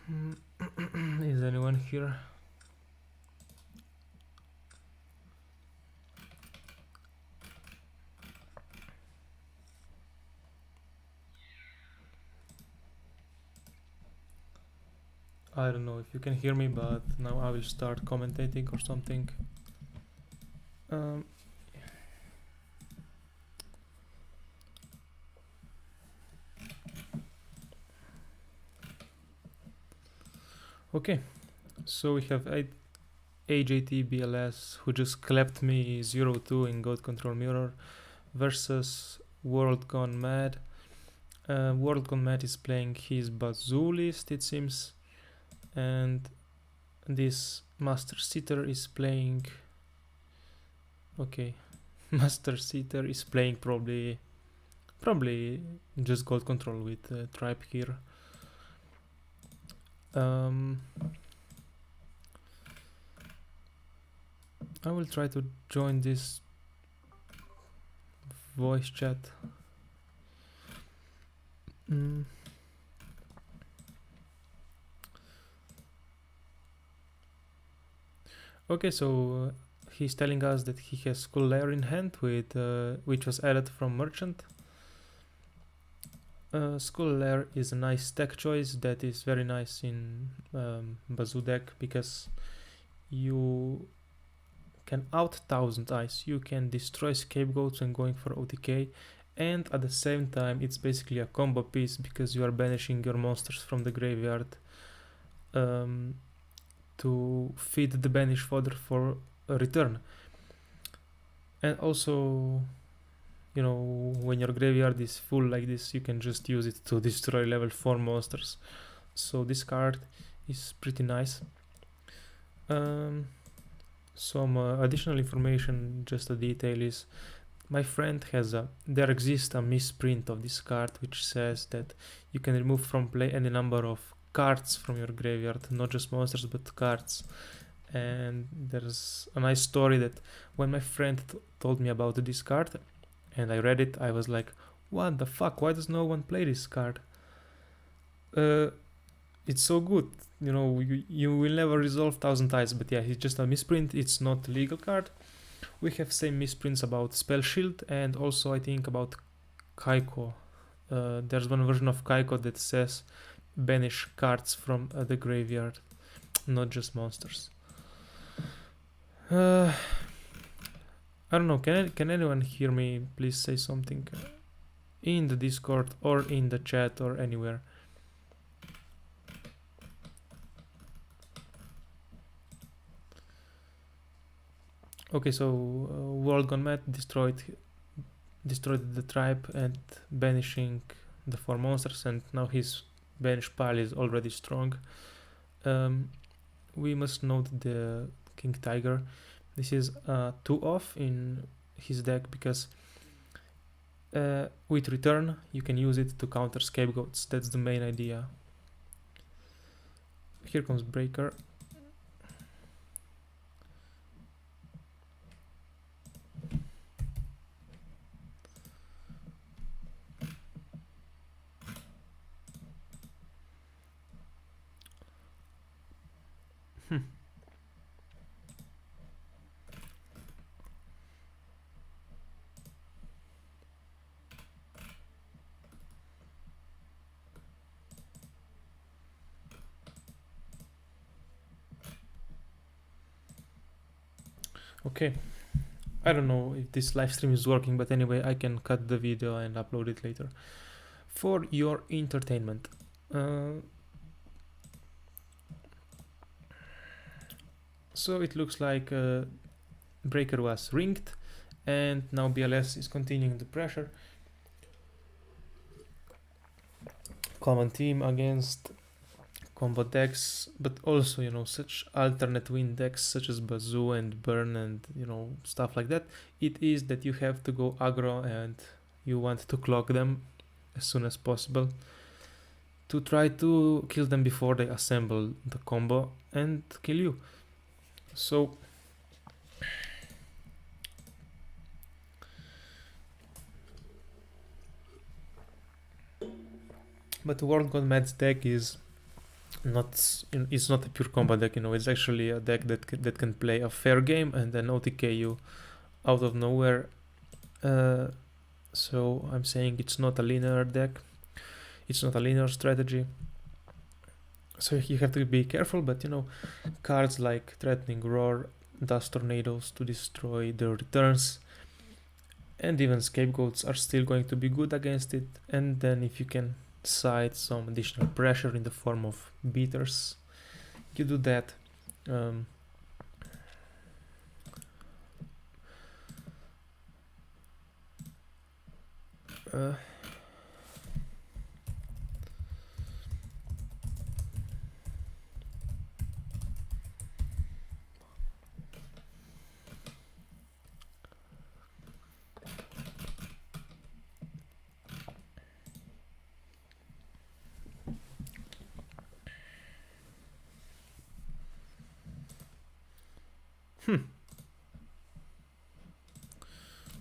Is anyone here? I don't know if you can hear me, but now I will start commentating or something. Um, okay, so we have AJTBLS, who just clapped me 0-2 in God Control Mirror, versus World Gone Mad. World Gone Mad is playing his Bazoo list, it seems, and this Master Seater is playing... Okay, Master Seater is playing probably just God Control with Tribe here. I will try to join this voice chat. Okay, so he's telling us that he has Skull Lair in hand with which was added from Merchant. Skull Lair is a nice tech choice that is very nice in Bazoo deck because you can out 1000 ice, you can destroy scapegoats when going for OTK, and at the same time it's basically a combo piece because you are banishing your monsters from the graveyard to feed the banish fodder for a return. And also, you know, when your graveyard is full like this, you can just use it to destroy level 4 monsters. So this card is pretty nice. Some additional information, just a detail, is my friend has there exists a misprint of this card which says that you can remove from play any number of cards from your graveyard, not just monsters but cards. And there's a nice story that when my friend told me about this card and I read it, I was like, what the fuck, why does no one play this card? It's so good, you know, you will never resolve 1000 ties, but yeah, it's just a misprint, it's not a legal card. We have same misprints about Spell Shield and also I think about Kaiko. There's one version of Kaiko that says banish cards from the graveyard, not just monsters. I don't know, can anyone hear me? Please say something in the Discord or in the chat or anywhere. Okay, so World Gone Mad destroyed the tribe and banishing the 4 monsters, and now his banish pile is already strong. We must note the King Tiger. This is 2-off in his deck because with return you can use it to counter scapegoats. That's the main idea. Here comes Breaker. Okay, I don't know if this live stream is working, but anyway, I can cut the video and upload it later for your entertainment. So it looks like Breaker was ringed and now BLS is continuing the pressure. Common team against combo decks, but also, you know, such alternate win decks such as Bazoo and Burn and, you know, stuff like that. It is that you have to go aggro and you want to clock them as soon as possible to try to kill them before they assemble the combo and kill you. So but World Gone Mad's deck is it's not a pure combat deck, it's actually a deck that can play a fair game and then OTK you out of nowhere. So I'm saying it's not a linear deck, it's not a linear strategy. So you have to be careful, but cards like Threatening Roar, Dust Tornadoes to destroy the returns, and even Scapegoats are still going to be good against it. And then if you can side some additional pressure in the form of beaters, you do that.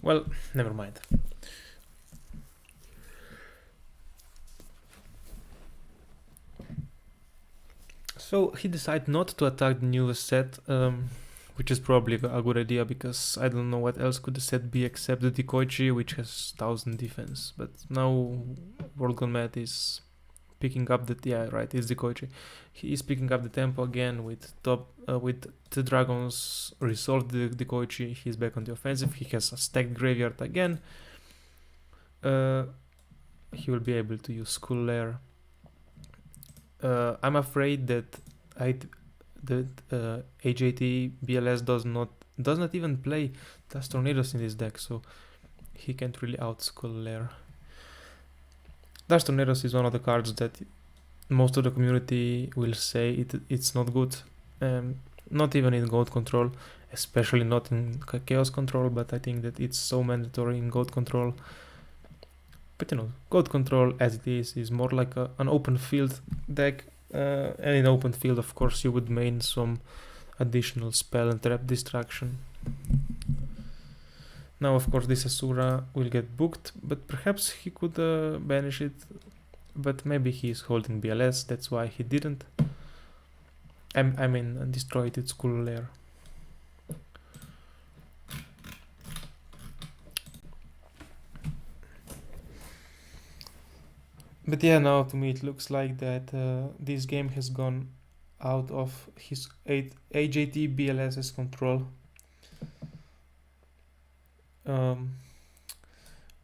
Well, never mind. So he decided not to attack the newest set, which is probably a good idea, because I don't know what else could the set be except the Dekoichi, which has 1000 defense. But now World Gone Mad is picking up the it's Dekoichi. He is picking up the tempo again with the dragons resolved the Dekoichi. He's back on the offensive. He has a stacked graveyard again. He will be able to use Skull Lair. I'm afraid that AJTBLS does not even play Dust Tornadoes in this deck, so he can't really out Skull Lair. Dust Tornadoes is one of the cards that most of the community will say it's not good. Not even in Goat Control, especially not in Chaos Control, but I think that it's so mandatory in Goat Control. But Goat Control as it is more like an open field deck, and in open field of course you would main some additional spell and trap distraction. Now of course this Asura will get booked, but perhaps he could banish it, but maybe he is holding BLS, that's why he didn't. I mean destroyed its Skull Lair. But yeah, now to me it looks like that this game has gone out of his AJTBLS's control.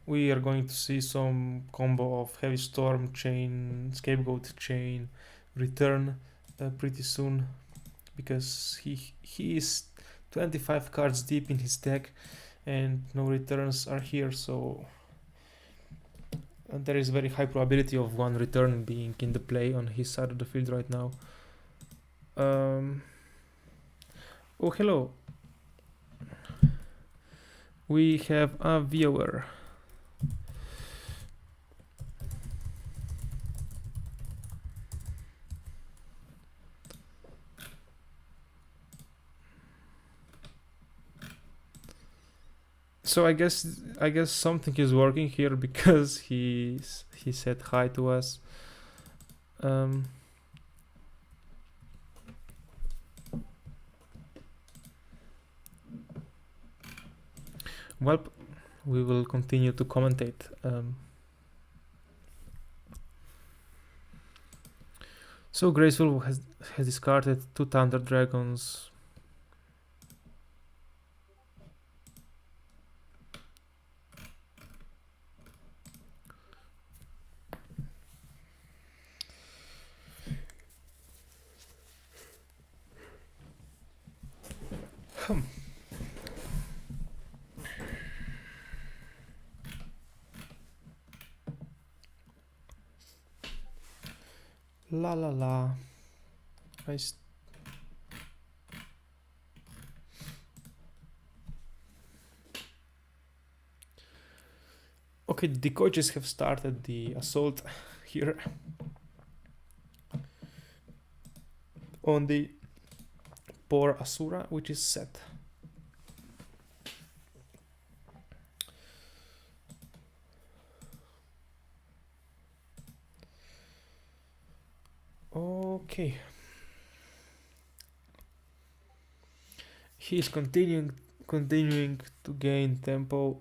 We are going to see some combo of Heavy Storm chain, Scapegoat chain, return pretty soon, because he is 25 cards deep in his deck and no returns are here, so there is very high probability of one return being in the play on his side of the field right now. Oh, hello. We have a viewer. So I guess something is working here, because he said hi to us. Well, we will continue to commentate. So Graceful has discarded 2 Thunder Dragons. La la la. Okay, the coaches have started the assault here on the poor Asura, which is set. Okay. He's continuing to gain tempo.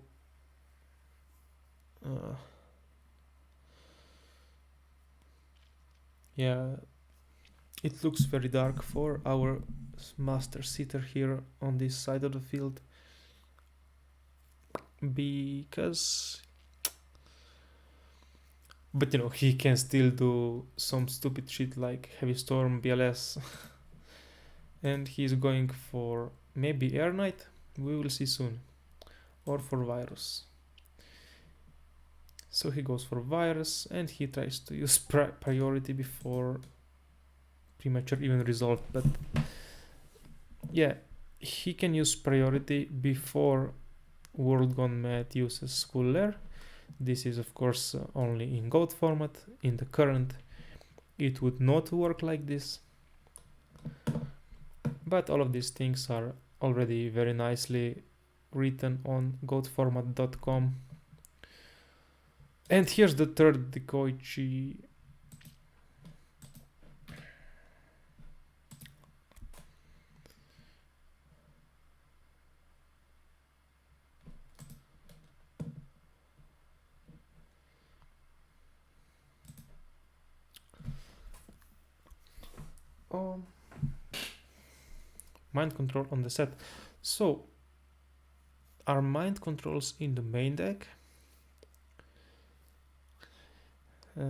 Yeah, it looks very dark for our master sitter here on this side of the field, because, but you know, he can still do some stupid shit like heavy storm, BLS, and he's going for maybe air knight. We will see soon, or for virus. So he goes for virus and he tries to use priority before premature even resolved, but yeah, he can use priority before World Gone Mad uses Schooler. This is of course only in GOAT format. In the current it would not work like this, but all of these things are already very nicely written on goatformat.com. And here's the third decoy. Mind control on the set. So, are mind controls in the main deck?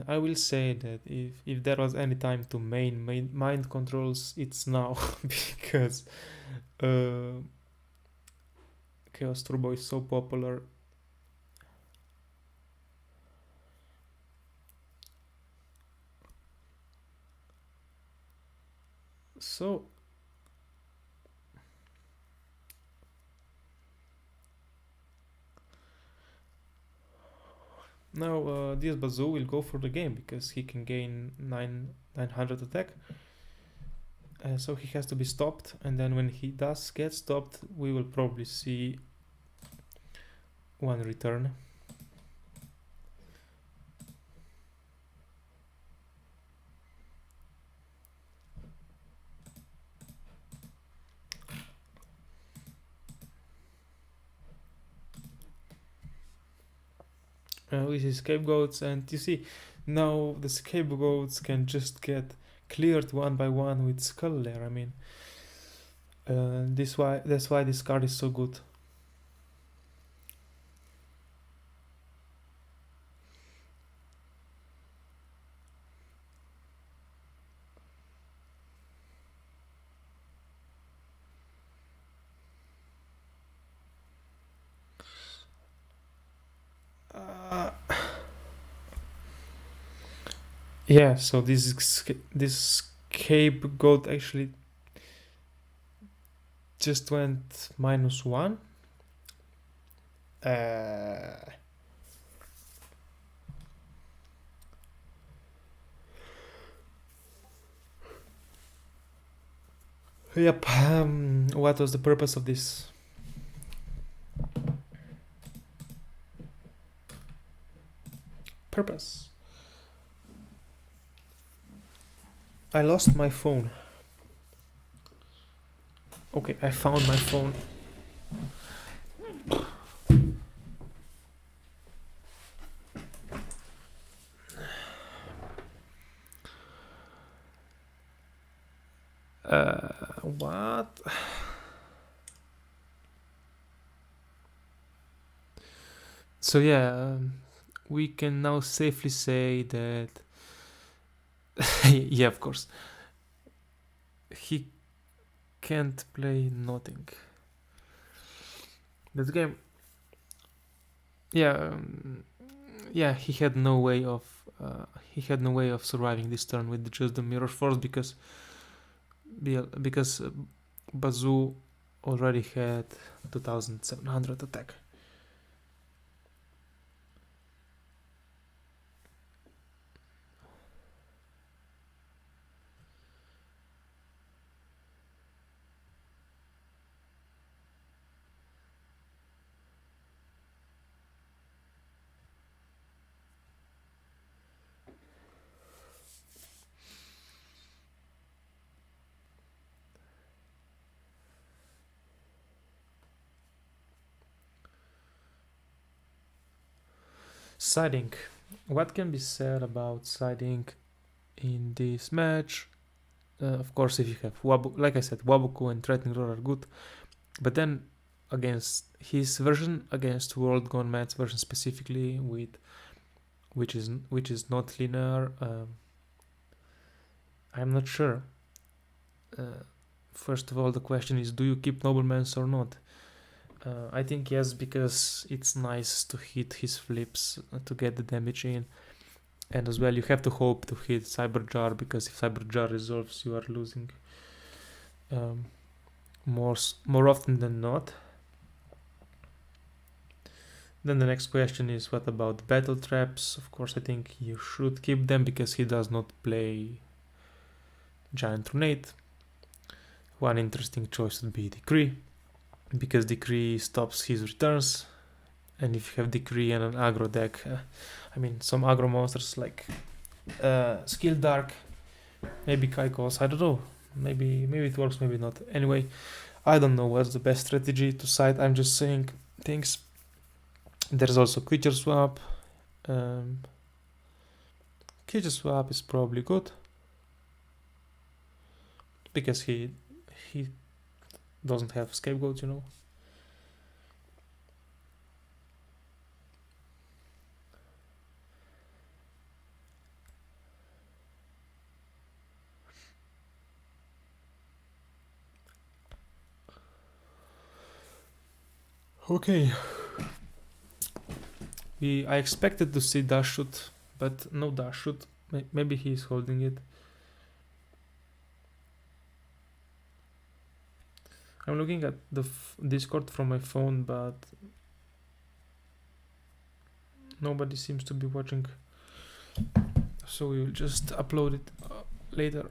I will say that if there was any time to main mind controls, it's now, because Chaos Turbo is so popular. So now this Bazoo will go for the game because he can gain 900 attack. So he has to be stopped, and then when he does get stopped, we will probably see one return. With his scapegoats, and you see now the scapegoats can just get cleared one by one with Skull Lair. I mean, that's why this card is so good. Yeah, so this scapegoat actually just went -1. Yep. What was the purpose of this? Purpose. I lost my phone. Okay, I found my phone. What? So yeah, we can now safely say that yeah, of course, he can't play nothing. That game, yeah, yeah, he had no way of surviving this turn with just the Mirror Force because Bazoo already had 2700 attack. Siding. What can be said about siding in this match? Of course, if you have like I said, Wabuku and Threatening Roar are good, but then against his version, against World Gone Mad's version specifically, with which is not linear, I'm not sure. First of all, the question is, do you keep Noblemans or not? I think yes, because it's nice to hit his flips to get the damage in. And as well, you have to hope to hit Cyber Jar, because if Cyber Jar resolves, you are losing more often than not. Then the next question is, what about Battle Traps? Of course, I think you should keep them because he does not play Giant Tornado. One interesting choice would be Decree, because Decree stops his returns. And if you have Decree and an aggro deck, some aggro monsters like Skill Dark, maybe Kaikos, I don't know. Maybe it works, maybe not. Anyway, I don't know what's the best strategy to side. I'm just saying things. There's also Creature Swap. Creature Swap is probably good, because he doesn't have Scapegoat, Okay. I expected to see dash shoot, but no dash shoot. Maybe he's holding it. I'm looking at the Discord from my phone, but nobody seems to be watching. So we will just upload it later.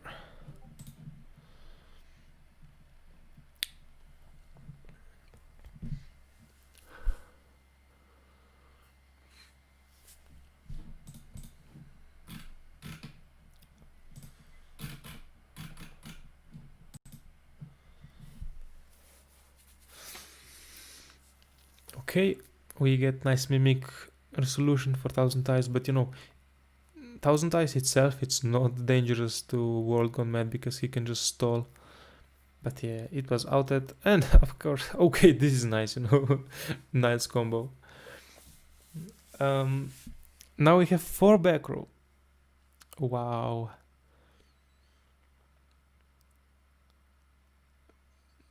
Okay, we get nice Mimic resolution for 1000 Eyes, but 1000 Eyes itself, it's not dangerous to World Gone Mad because he can just stall. But yeah, it was outed, and of course, okay, this is nice, nice combo. Now we have 4 back row. Wow.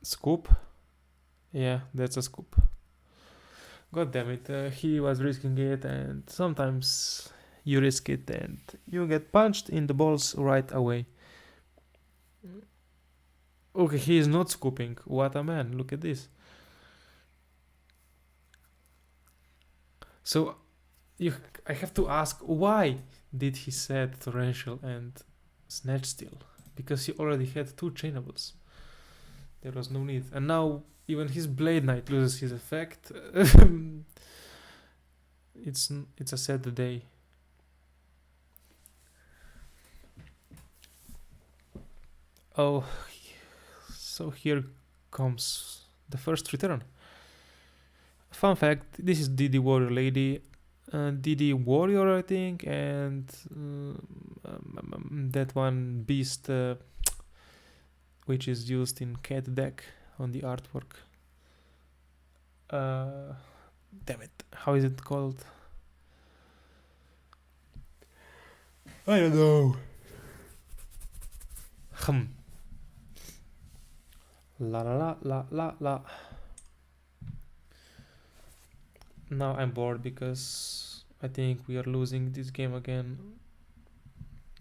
Scoop? Yeah, that's a scoop. God damn it, he was risking it, and sometimes you risk it and you get punched in the balls right away. Okay, he is not scooping. What a man, look at this. So, I have to ask, why did he set Torrential and Snatch Steal? Because he already had 2 chainables. There was no need. And now even his Blade Knight loses his effect. It's a sad day. Oh, so here comes the first return. Fun fact, this is DD Warrior Lady. DD Warrior, I think, and that one Beast, which is used in Cat deck on the artwork. Damn it, how is it called? I don't know. La la la la la la. Now I'm bored because I think we are losing this game again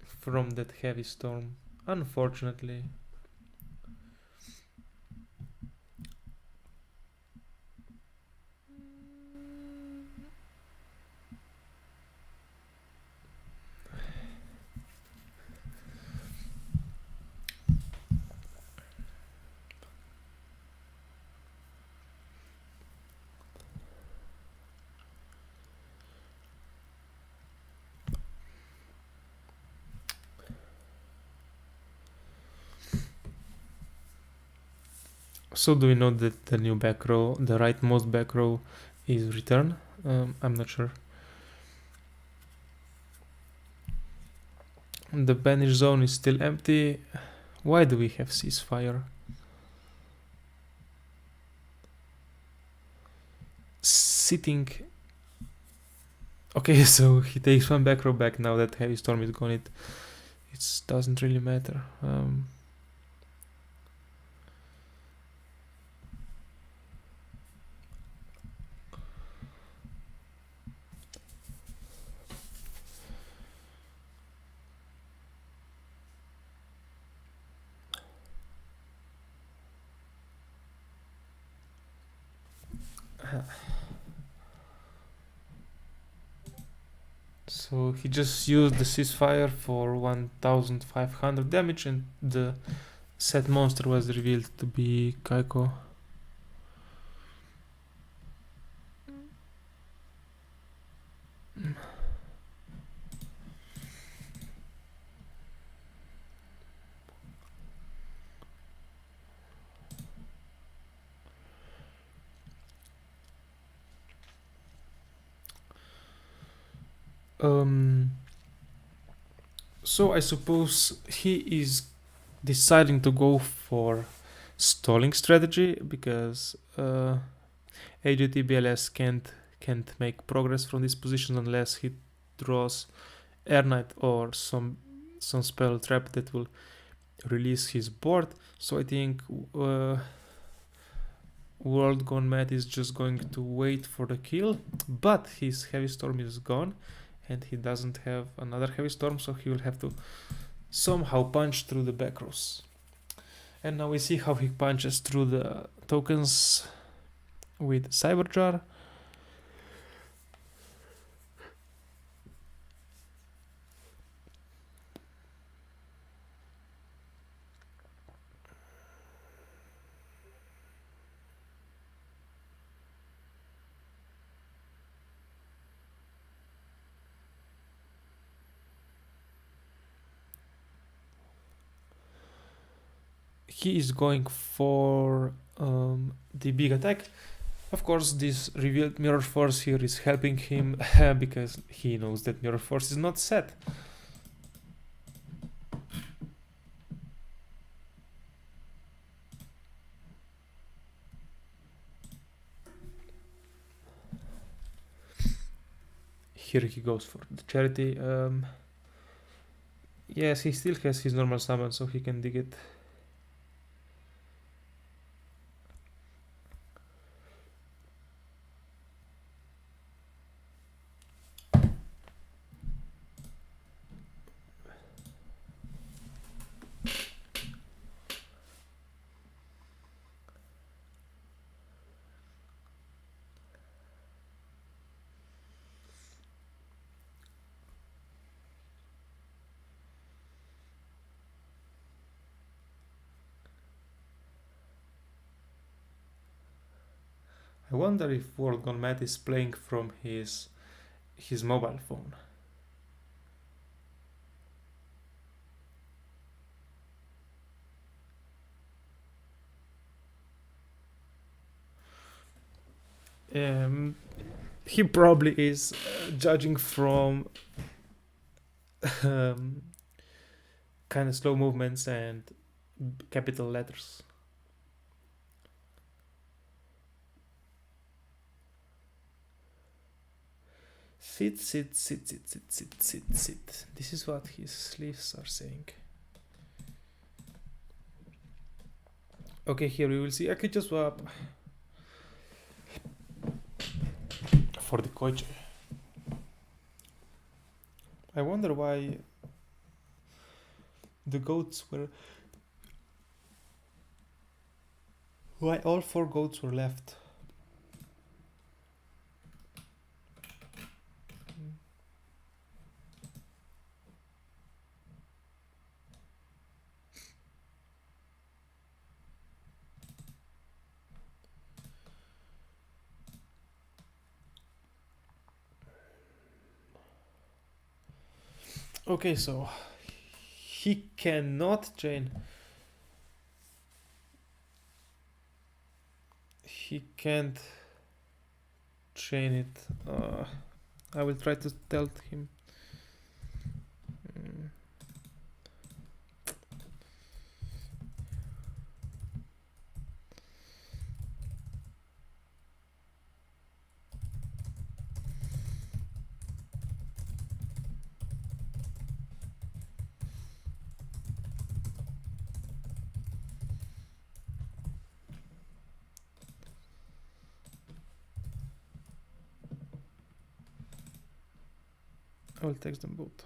from that heavy storm, unfortunately. So do we know that the new back row, the rightmost back row, is return? I'm not sure. The banish zone is still empty. Why do we have ceasefire? Sitting. Okay, so he takes one back row back now that heavy storm is gone. It doesn't really matter. So he just used the ceasefire for 1500 damage, and the set monster was revealed to be Kaiko. So I suppose he is deciding to go for stalling strategy because AJTBLS can't make progress from this position unless he draws Air Knight or some spell trap that will release his board. So I think World Gone Mad is just going to wait for the kill, but his Heavy Storm is gone and he doesn't have another Heavy Storm, so he will have to somehow punch through the back rows. And now we see how he punches through the tokens with Cyberjar. He is going for the big attack. Of course, this revealed Mirror Force here is helping him because he knows that Mirror Force is not set. Here he goes for the charity. Yes, he still has his normal summon, so he can dig it. I wonder if World Gone Mad is playing from his mobile phone. He probably is judging from kind of slow movements and capital letters. Sit, sit, sit, sit, sit, sit, sit, sit. This is what his sleeves are saying. Okay, here we will see. I could just swap for the Koichi. I wonder why the goats were... Why all 4 goats were left. Okay, so he cannot chain. He can't chain it. I will try to tell him. I will text them both.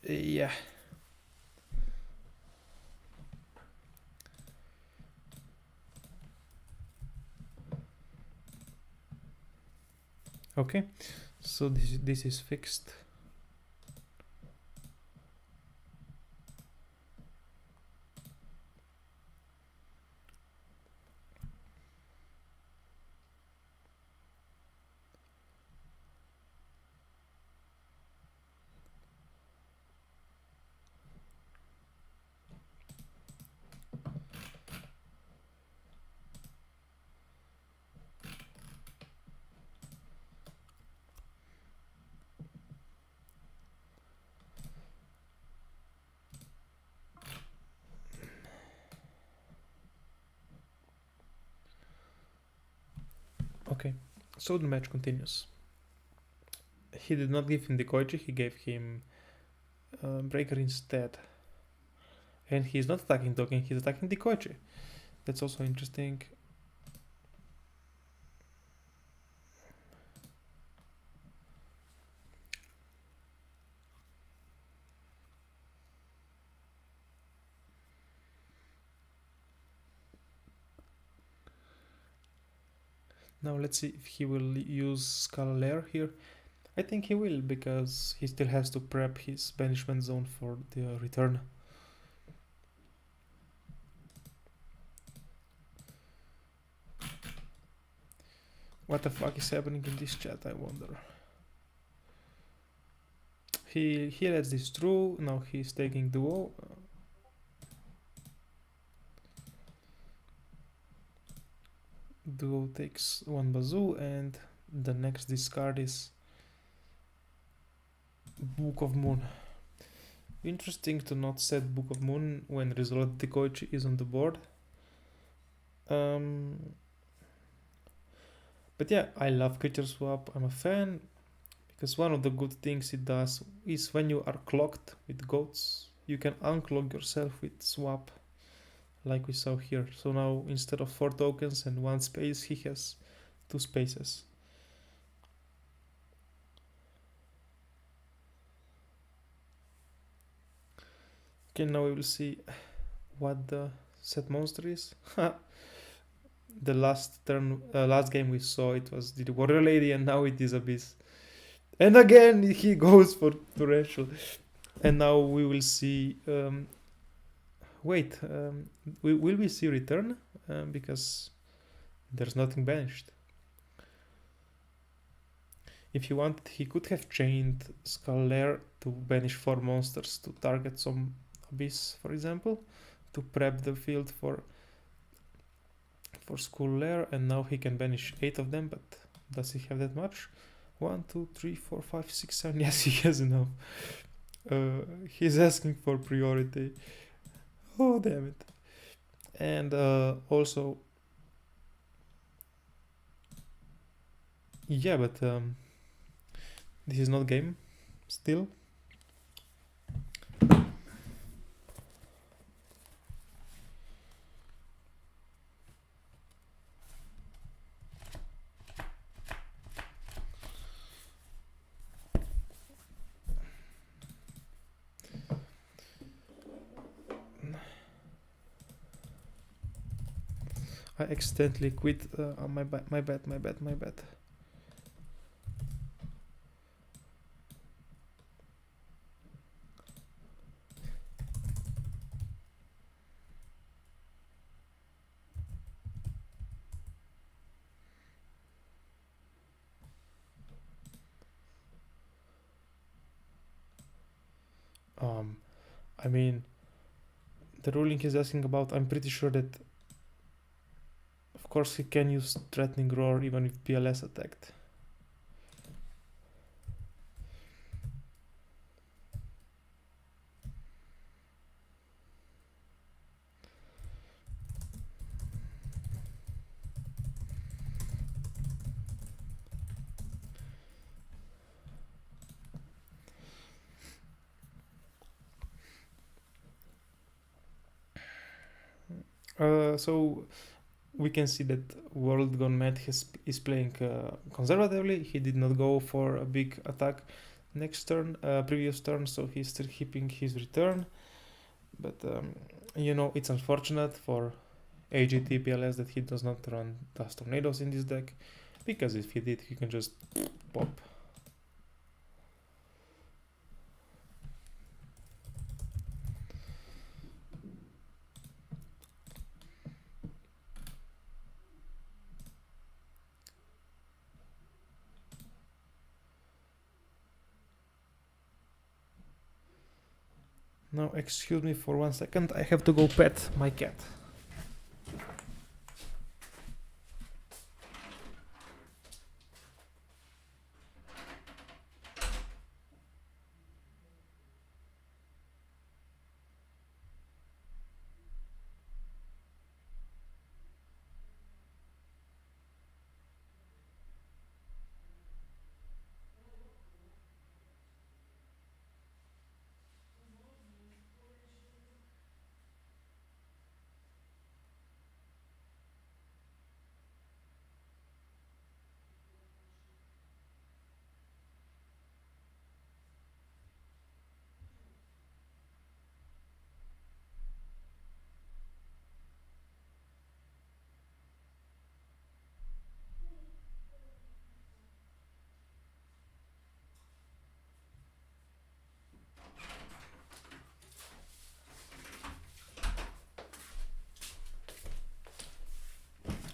Yeah. Okay, so this is fixed. Okay, so the match continues. He did not give him the Koichi, he gave him Breaker instead. And he's not attacking token, he's attacking the Koichi. That's also interesting. Now let's see if he will use Skull Lair here. I think he will, because he still has to prep his banishment zone for the return. What the fuck is happening in this chat, I wonder. He lets this through, now he's taking duo. Duo takes one Bazoo, and the next discard is Book of Moon. Interesting to not set Book of Moon when Resolute Decoichi is on the board. But yeah, I love creature swap, I'm a fan, because one of the good things it does is when you are clocked with goats, you can unclog yourself with swap, like we saw here. So now instead of 4 tokens and 1 space, he has 2 spaces. Okay, now we will see what the set monster is. The last game we saw it was the Warrior Lady, and now it is Abyss. And again he goes for torrential. And now we will see. Will we see return? Because there's nothing banished. If he wanted, he could have chained Skull Lair to banish 4 monsters to target some Abyss, for example, to prep the field for Skull Lair, and now he can banish 8 of them, but does he have that much? 1, 2, 3, 4, 5, 6, 7. Yes, he has enough. He's asking for priority. Oh, damn it. And also, yeah, but this is not game still. I accidentally quit. My bad. I mean, the ruling he's asking about, I'm pretty sure that, of course, he can use Threatening Roar even if BLS attacked. So we can see that World Gone Mad is playing conservatively. He did not go for a big attack next turn, previous turn, so he's still keeping his return. But you know, it's unfortunate for AJTBLS that he does not run Dust Tornadoes in this deck, because if he did, he can just pop. Now, excuse me for 1 second, I have to go pet my cat.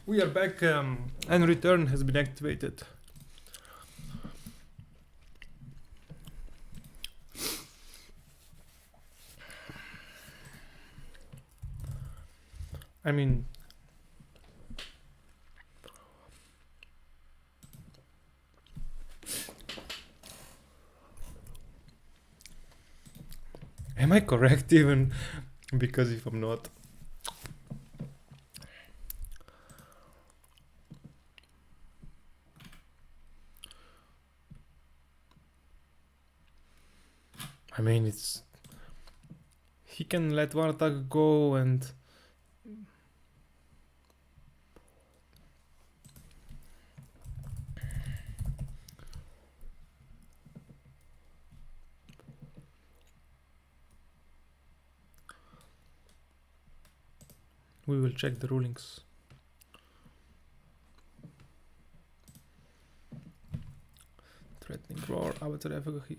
We are back, and return has been activated. I mean, am I correct even? Because if I'm not, I mean, it's, he can let one attack go and we will check the rulings. Threatening roar, avatar effect,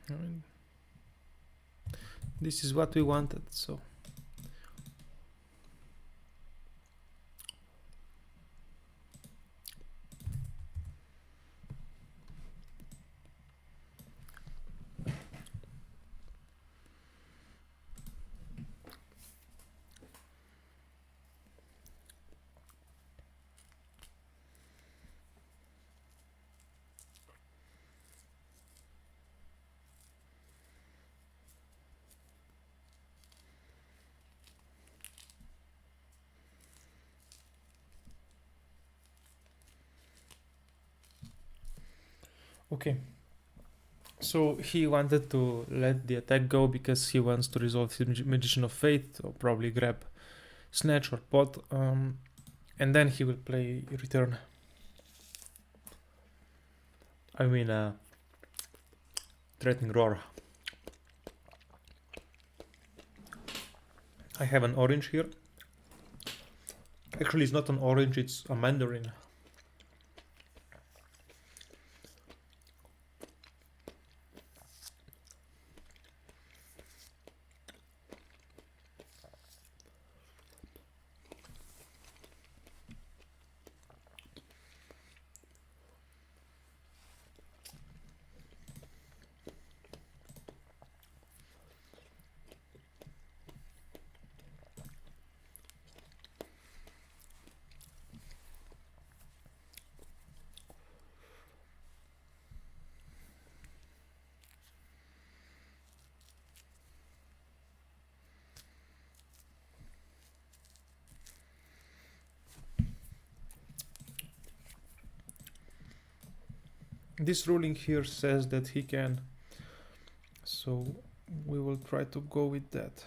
I mean, this is what we wanted, so. Okay, so he wanted to let the attack go because he wants to resolve his Magician of Fate, or probably grab Snatch or Pot, and then he will play Return. I mean, Threatening Roar. I have an orange here. Actually, it's not an orange, it's a mandarin. This ruling here says that he can, so we will try to go with that.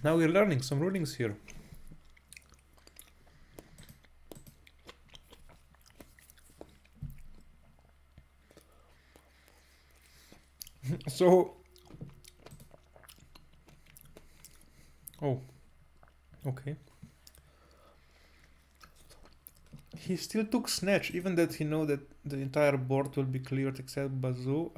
Now we're learning some rulings here. So, oh, okay. He still took snatch, even that he know that the entire board will be cleared except Bazoo.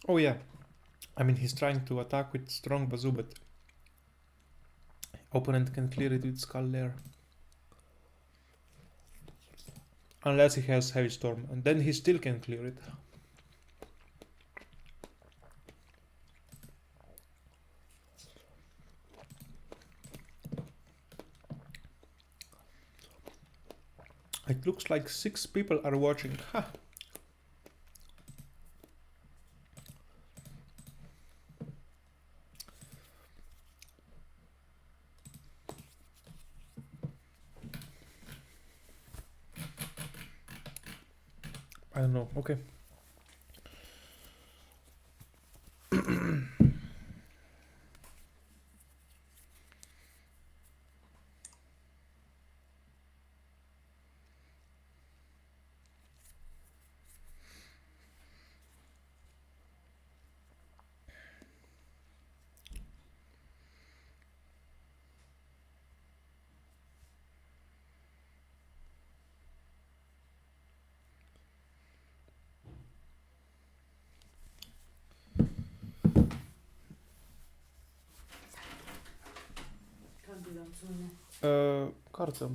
Oh yeah, I mean he's trying to attack with strong Bazoo, but opponent can clear it with Skull Lair. Unless he has Heavy Storm, and then he still can clear it. It looks like 6 people are watching. Ha! I don't know. Okay. Kartę.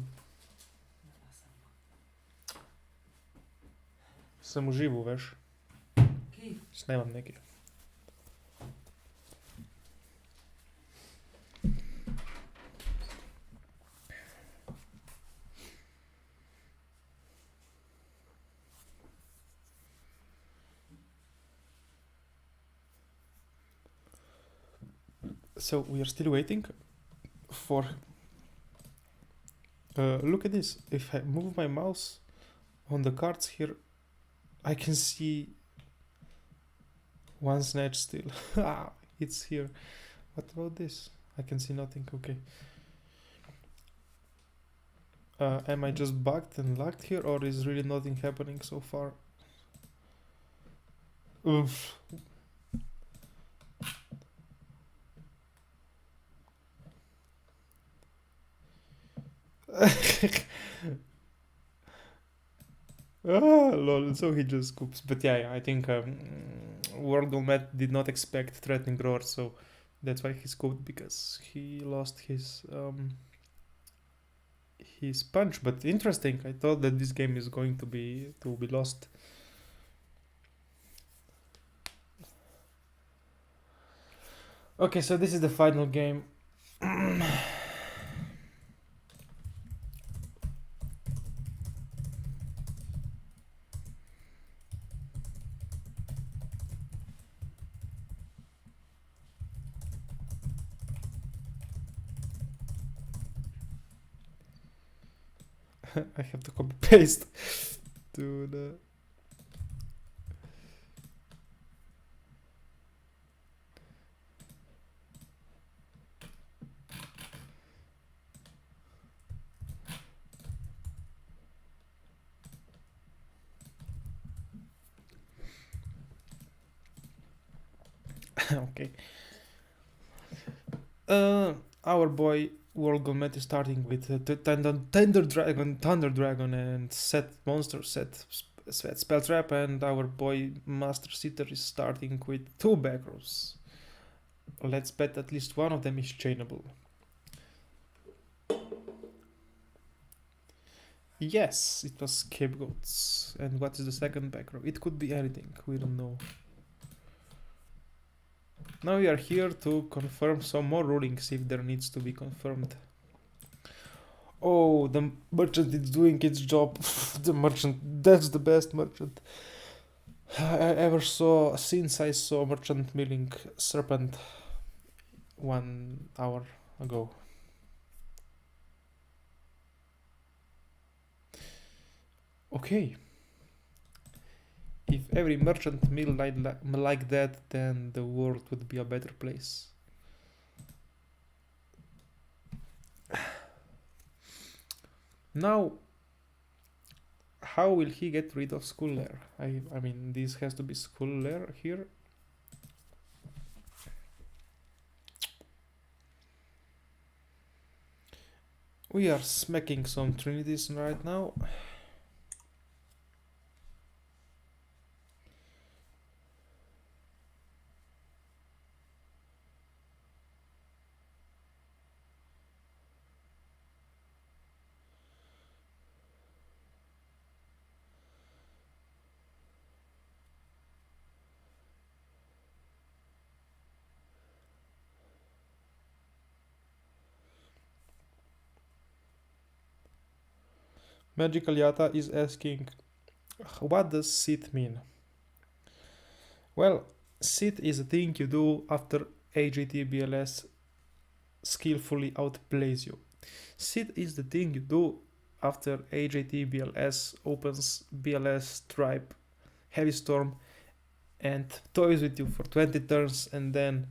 Sam uživu, veš. Snemam nekaj. So we are still waiting for... look at this. If I move my mouse on the cards here, I can see one snatch still. It's here. What about this? I can see nothing. Okay. Am I just bugged and lagged here, or is really nothing happening so far? Oof. Lol, so he just scoops. But yeah, I think World Matt did not expect threatening roar, so that's why he scooped, because he lost his punch. But interesting, I thought that this game is going to be lost. Okay, so this is the final game. I have to copy paste to the... Okay. Our boy World Gourmet is starting with Thunder Dragon and set monster set spell trap, and our boy Master Sitter is starting with 2 back rows. Let's bet at least one of them is chainable. Yes, it was scapegoats. And what is the second back row? It could be anything, we don't know. Now we are here to confirm some more rulings if there needs to be confirmed. Oh, the merchant is doing its job. The merchant, that's the best merchant I ever saw since I saw merchant milling serpent 1 hour ago. Okay. If every merchant mill like that, then the world would be a better place. Now, how will he get rid of school lair? I mean, this has to be school lair here. We are smacking some trinities right now. Magical Yata is asking, what does sit mean? Well, sit is a thing you do after AJTBLS skillfully outplays you. Sit is the thing you do after AJTBLS opens BLS Tribe Heavy Storm and toys with you for 20 turns and then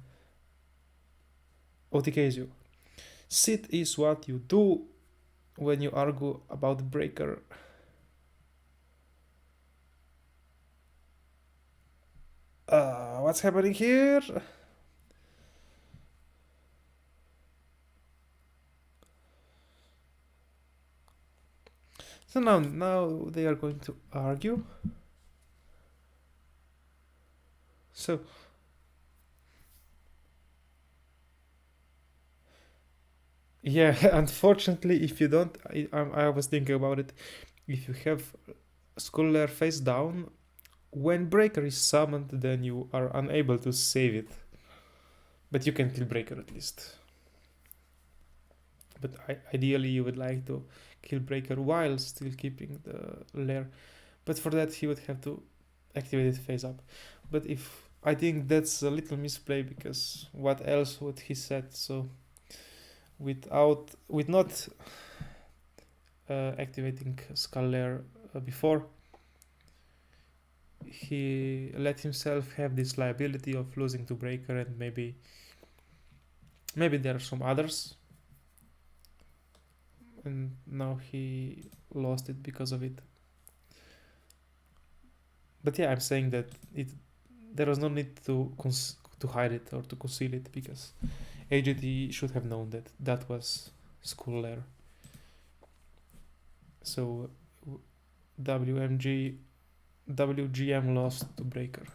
OTKs you. Sit is what you do when you argue about breaker. What's happening here? So now they are going to argue. So yeah, unfortunately, if you don't, I was thinking about it. If you have Skull Lair face down, when Breaker is summoned, then you are unable to save it. But you can kill Breaker at least. But ideally, you would like to kill Breaker while still keeping the Lair. But for that, he would have to activate it face up. But if I think that's a little misplay, because what else would he set? So with not activating Skull Lair before, he let himself have this liability of losing to Breaker, and maybe there are some others, and now he lost it because of it. But yeah, I'm saying that there was no need to hide it or to conceal it, because AJT should have known that was Skull Lair. So WGM lost to Breaker.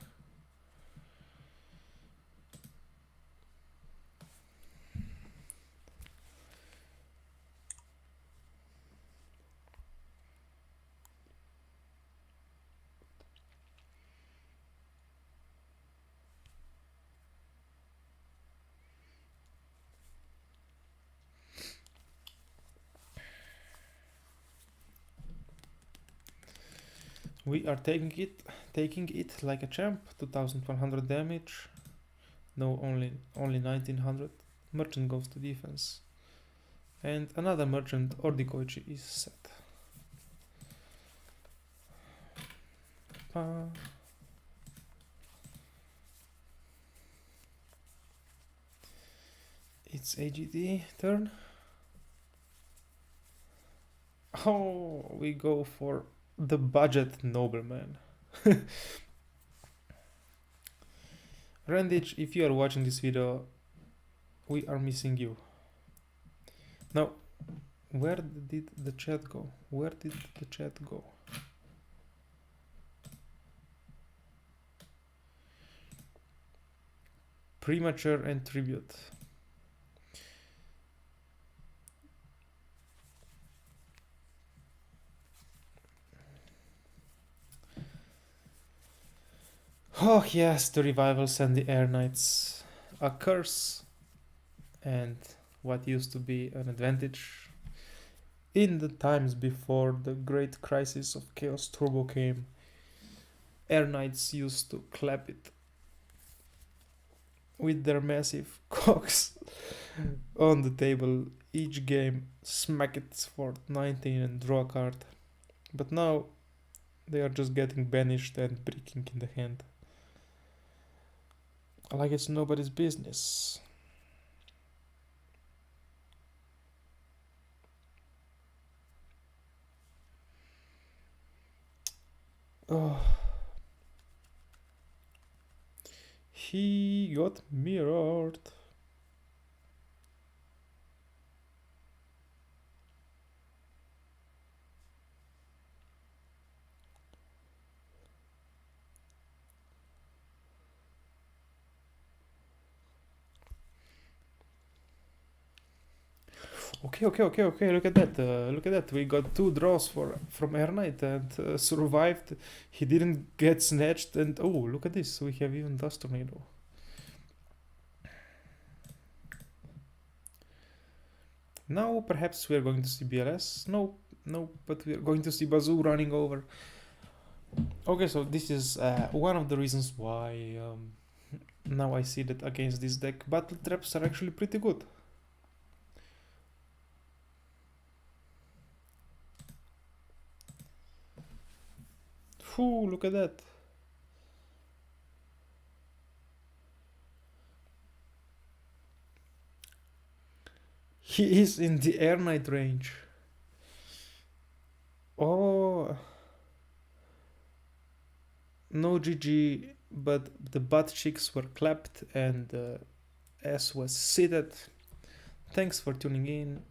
We are taking it like a champ. 2100 damage. No, only 1900. Merchant goes to defense, and another merchant or Koichi is set. It's AGT turn. Oh, we go for the budget nobleman. Randage, if you are watching this video, we are missing you. Now, where did the chat go? Where did the chat go? Premature and tribute. Oh yes, the revivals and the air knights. A curse and what used to be an advantage. In the times before the great crisis of Chaos Turbo came, air knights used to clap it with their massive cocks on the table each game, smack it for 19 and draw a card. But now they are just getting banished and breaking in the hand. Like it's nobody's business. Oh. He got mirrored. Okay. Look at that. Look at that. We got 2 draws from Air Knight and survived. He didn't get snatched. And oh, look at this. We have even Dust Tornado. Now perhaps we are going to see BLS. No, but we are going to see Bazoo running over. Okay, so this is one of the reasons why now I see that against this deck, battle traps are actually pretty good. Whew, look at that. He is in the Air Knight range. Oh, no GG, but the butt cheeks were clapped and the ass was seated. Thanks for tuning in.